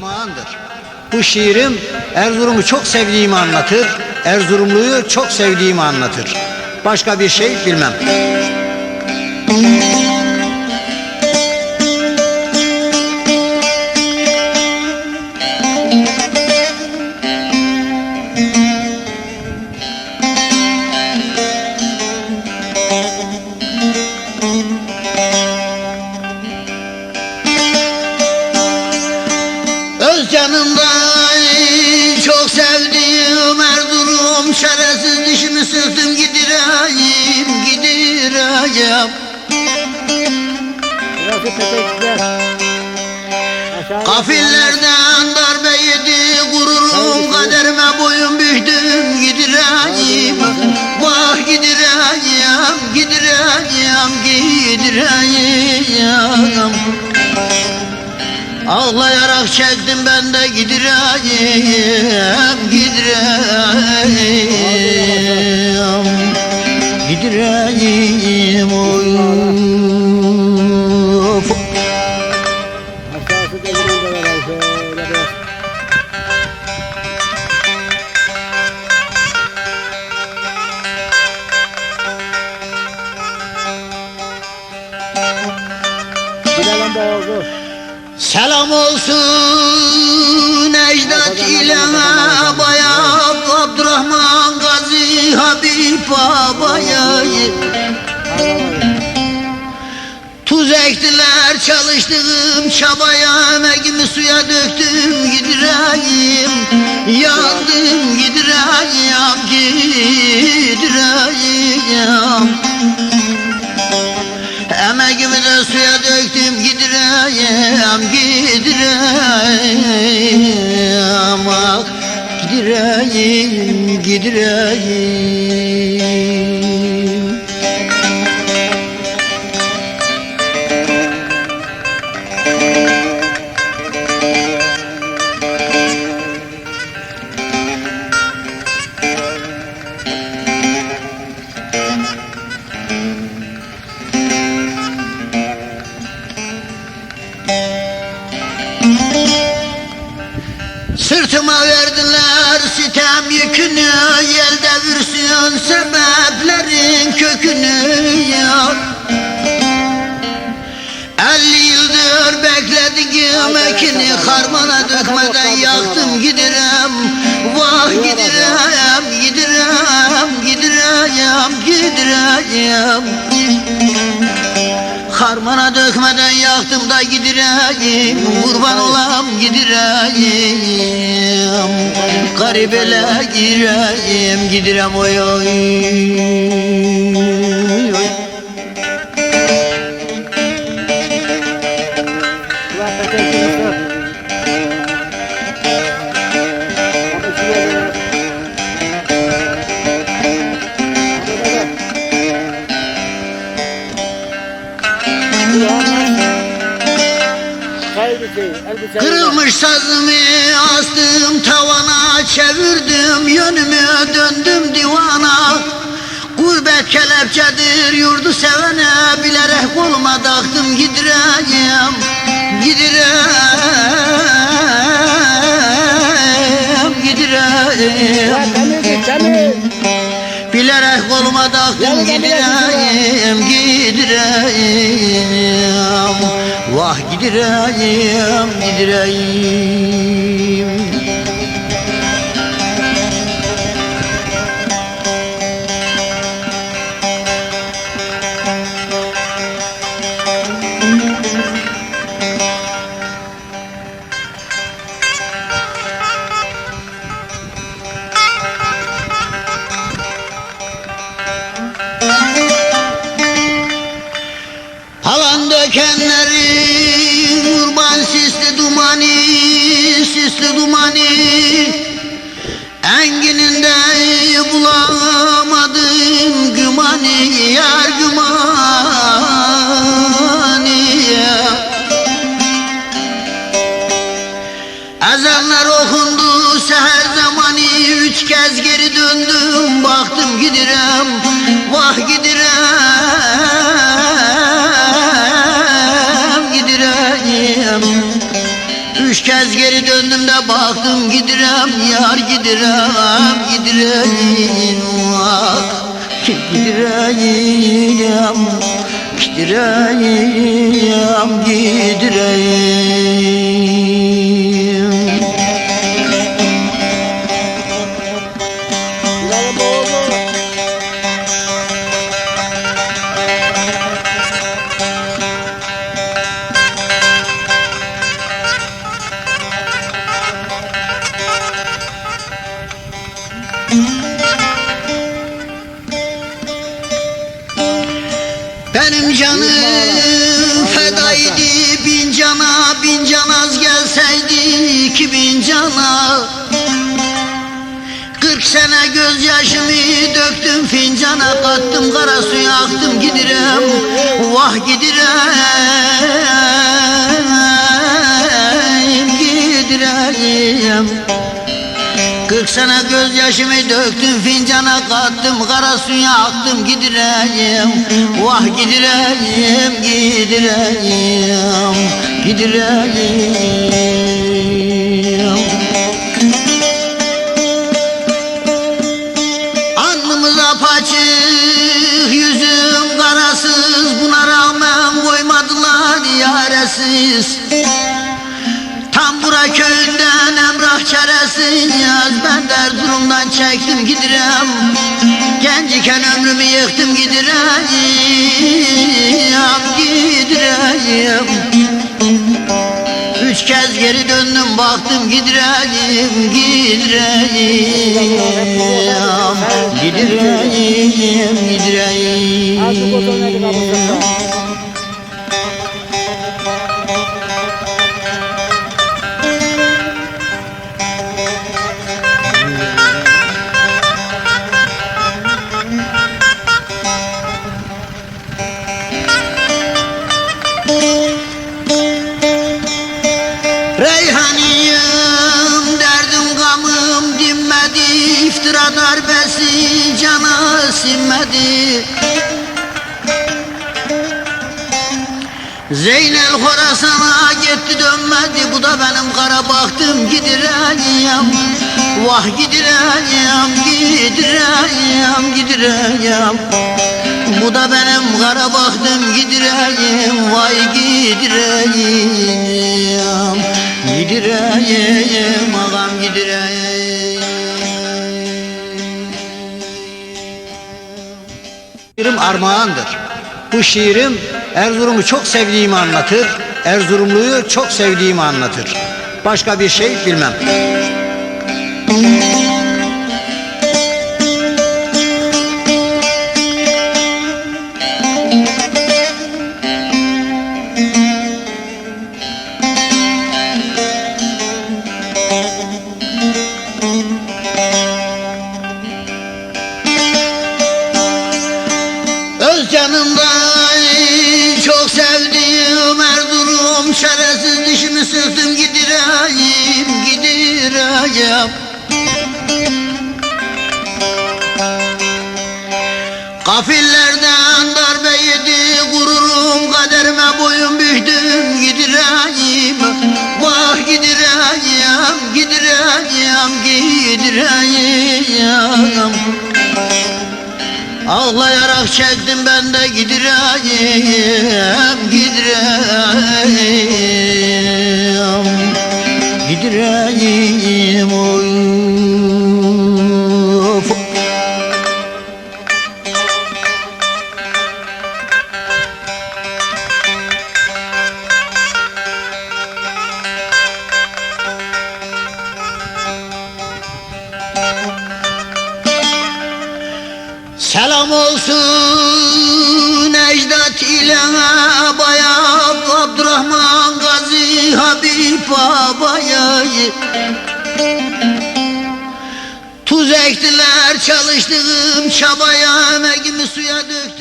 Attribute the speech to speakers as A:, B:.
A: armağandır. Bu şiirim Erzurum'u çok sevdiğimi anlatır, Erzurumlu'yu çok sevdiğimi anlatır. Başka bir şey bilmem. Öz canımda çok sevdiğim Erzurum, şerefsiz dişimi sıktım gidireyim, gidireyim. Kafillerden darbe yedi gururum, kaderime boyun büktüm gidireyim. Vah gidireyim, gidireyim, gidireyim. Ağlayarak çektim ben de gidireyim, gidireyim, gidireyim oy. Selam olsun ecdat ile bayan Abdurrahman Gazi Habib babaya. Tuz ektiler çalıştığım çabaya, emeğimi suya döktüm gidireyim. Yandım gidireyim, gidireyim. Emeğimi de suya döktüm gidireyim, gidireyim. Ah gidireyim, gidireyim. Sırtıma verdiler sitem yükünü, yel devirsin sebeplerin kökünü ya. 50 yıldır beklediğim ekini harmana dökmeden yaktım gidirem. Vah gidirem, gidirem, gidirem, gidirem. Harmana dökmeden yaktım da gidireyim, kurban olam gidireyim. Garibele gireyim, gidirem oy oy oy. Kırılmış sazımı astım tavana, çevirdim yönümü döndüm divana. Gurbet kelepçedir yurdu sevene, bilerek koluma taktım gidireyim, gidireyim, gidireyim. Bilerek koluma taktım gidireyim, gidireyim. Vah gidireyim, gidireyim. Halan dökenleri kurban sisli dumani, sisli dumani. Engininde bulamadım gümani, yar gümani. Ezanlar okundu seher zamanı, 3 kez geri döndüm baktım gidirem. Vah gidirem, gidirem. 3 kez kez geri döndüm de baktım gidirem yar gidirem gidireyim vah gidireyim gidireyim gidireyim. Benim canım fedaydı bin cana, bin can az gelseydi 2000 cana. 40 sene gözyaşımı döktüm fincana, kattım kara suya aktım gidirem vah gidirem gidirem. 40 sene gözyaşımı döktüm fincana, kattım kara suya aktım gidireyim vah gidireyim gidireyim gidireyim. Alnımız apaçık yüzüm karasız, buna rağmen koymadılar yaresiz. Tam bura köyünden Emrah çaresin yaz, ben de Erzurum'dan çektim gidirem. Genciken ömrümü yıktım gidireyim gidireyim. 3 kez geri döndüm baktım gidireyim gidireyim gidireyim gidireyim. Reyhaniyim derdim gamım dinmedi, iftira darbesi cana sinmedi. Zeynel Horasan'a gitti dönmedi, bu da benim kara baktım gidireyim vah gidireyim gidireyim gidireyim. Bu da benim kara baktım gidireyim vay gidireyim gidireyim ağam gidireyim. Şiirim armağandır. Bu şiirim Erzurum'u çok sevdiğimi anlatır, Erzurumluyu çok sevdiğimi anlatır. Başka bir şey bilmem. Öz canımdan çok sevdiğim Erzurum, şerefsiz dişimi sıktım gidireyim gidireyim. Kafillerden darbe yedi gururum, kaderime boyun büktüm gidireyim vah gidireyim gidireyim gidireyim. Ağlayarak çektim ben de gidireyim gidireyim gidireyim oy. Selam olsun ecdat ile abaya, Abdurrahman Gazi Habib babaya. Tuz ektiler çalıştığım çabaya, emeğimi suya döktüm.